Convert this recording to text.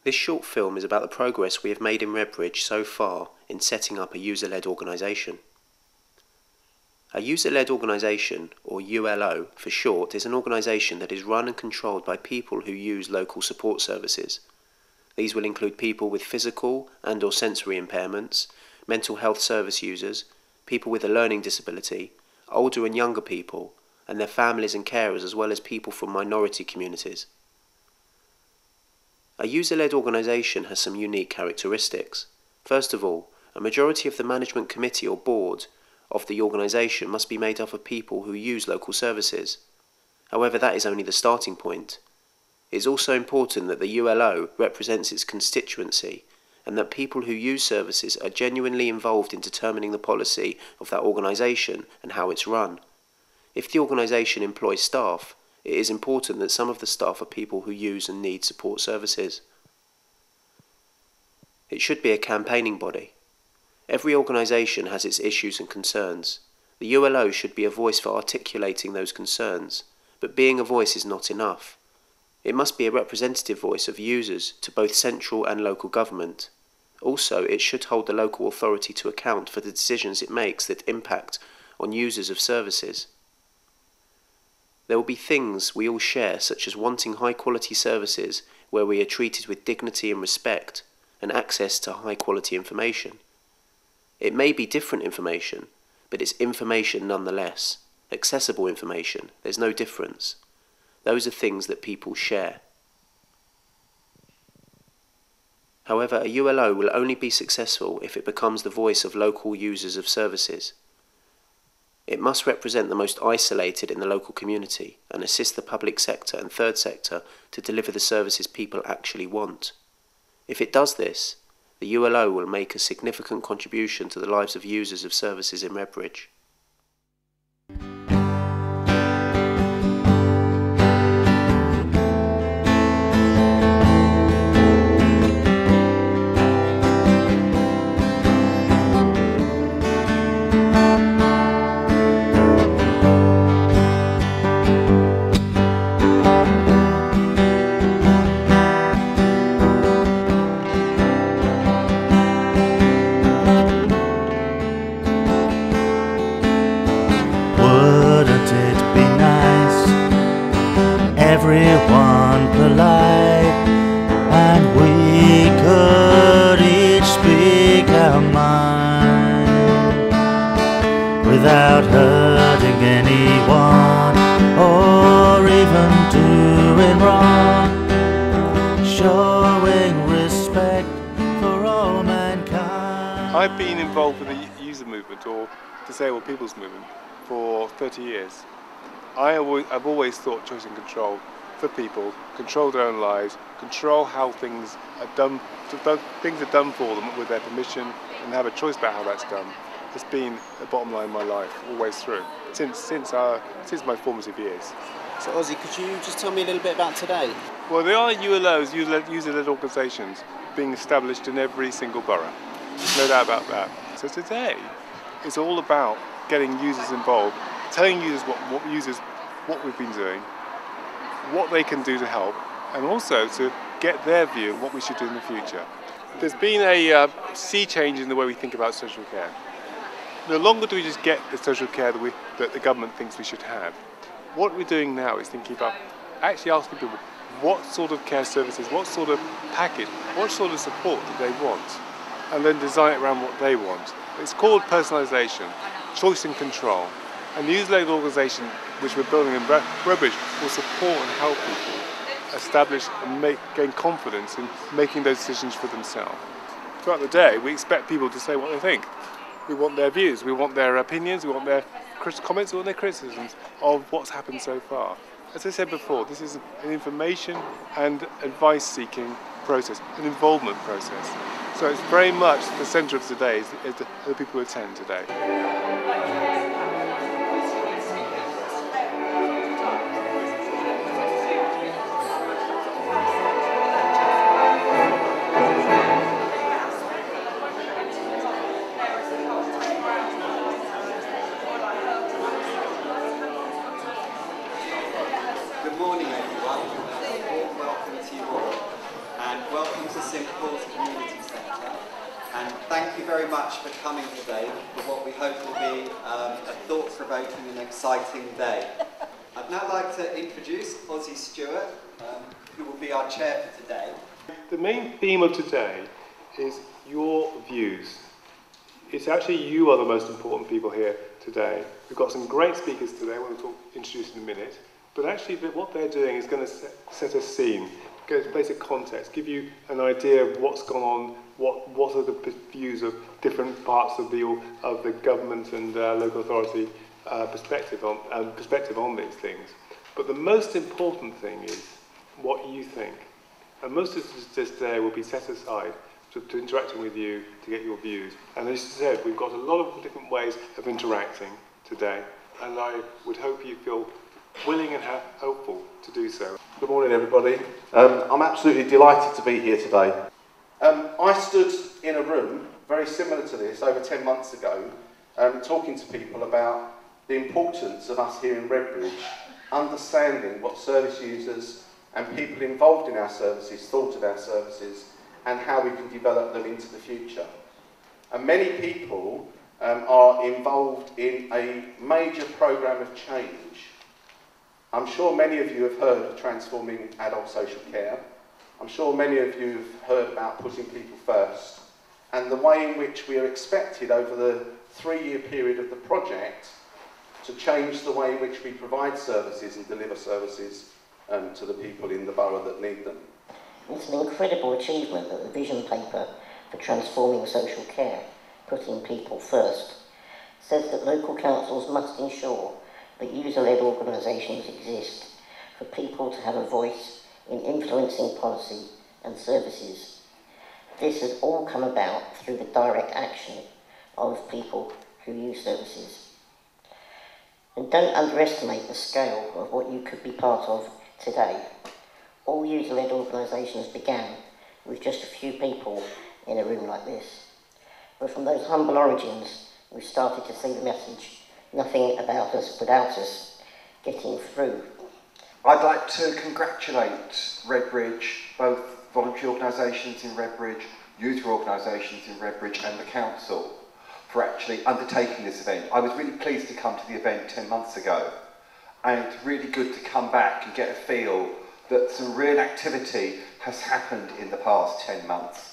This short film is about the progress we have made in Redbridge so far in setting up a user-led organisation. A user-led organisation, or ULO for short, is an organisation that is run and controlled by people who use local support services. These will include people with physical and/or sensory impairments, mental health service users, people with a learning disability, older and younger people, and their families and carers, as well as people from minority communities. A user-led organisation has some unique characteristics. First of all, a majority of the management committee or board of the organisation must be made up of people who use local services. However, that is only the starting point. It is also important that the ULO represents its constituency and that people who use services are genuinely involved in determining the policy of that organisation and how it's run. If the organisation employs staff, it is important that some of the staff are people who use and need support services. It should be a campaigning body. Every organisation has its issues and concerns. The ULO should be a voice for articulating those concerns, but being a voice is not enough. It must be a representative voice of users to both central and local government. Also, it should hold the local authority to account for the decisions it makes that impact on users of services. There will be things we all share, such as wanting high-quality services where we are treated with dignity and respect, and access to high-quality information. It may be different information, but it's information nonetheless. Accessible information, there's no difference. Those are things that people share. However, a ULO will only be successful if it becomes the voice of local users of services. It must represent the most isolated in the local community and assist the public sector and third sector to deliver the services people actually want. If it does this, the ULO will make a significant contribution to the lives of users of services in Redbridge. Everyone polite, and we could each speak our mind without hurting anyone or even doing wrong, showing respect for all mankind. I've been involved with the user movement, or disabled people's movement, for 30 years. I've always thought choice and control for people, control their own lives, control how things are done for them with their permission, and have a choice about how that's done. It's been the bottom line of my life, always through, since my formative years. So Ozzy, could you just tell me a little bit about today? Well, there are ULOs, user-led organisations, being established in every single borough. No doubt about that. So today, it's all about getting users involved, telling users what we've been doing, what they can do to help, and also to get their view of what we should do in the future. There's been a sea change in the way we think about social care. No longer do we just get the social care that the government thinks we should have. What we're doing now is thinking about actually asking people what sort of care services, what sort of package, what sort of support do they want, and then design it around what they want. It's called personalisation, choice and control. And the user-led organisation which we're building in Redbridge will support and help people establish and gain confidence in making those decisions for themselves. Throughout the day, we expect people to say what they think. We want their views, we want their opinions, we want their comments, we want their criticisms of what's happened so far. As I said before, this is an information and advice-seeking process, an involvement process. So it's very much the centre of today is the people who attend today. Good morning everyone, welcome to you all, and welcome to St Paul's Community Centre, and thank you very much for coming today for what we hope will be a thought-provoking and exciting day. I'd now like to introduce Ozzy Stewart, who will be our chair for today. The main theme of today is your views. It's actually you are the most important people here today. We've got some great speakers today, we'll introduce in a minute, but actually what they're doing is going to set a scene, give basic context, give you an idea of what's gone on, what are the views of different parts of the government and local authority perspective on these things. But the most important thing is what you think. And most of this day will be set aside to interacting with you to get your views. And as I said, we've got a lot of different ways of interacting today, and I would hope you feel willing and hopeful to do so. Good morning, everybody. I'm absolutely delighted to be here today. I stood in a room very similar to this over 10 months ago, talking to people about the importance of us here in Redbridge understanding what service users and people involved in our services thought of our services and how we can develop them into the future. And many people are involved in a major programme of change. I'm sure many of you have heard of transforming adult social care. I'm sure many of you have heard about putting people first, and the way in which we are expected over the 3-year period of the project to change the way in which we provide services and deliver services to the people in the borough that need them. It's an incredible achievement that the vision paper for transforming social care, putting people first, says that local councils must ensure that user-led organisations exist for people to have a voice in influencing policy and services. This has all come about through the direct action of people who use services. And don't underestimate the scale of what you could be part of today. All user-led organisations began with just a few people in a room like this. But from those humble origins, we've started to see the message, nothing about us without us, getting through. I'd like to congratulate Redbridge, both voluntary organisations in Redbridge, youth organisations in Redbridge and the council for actually undertaking this event. I was really pleased to come to the event 10 months ago, and it's really good to come back and get a feel that some real activity has happened in the past 10 months.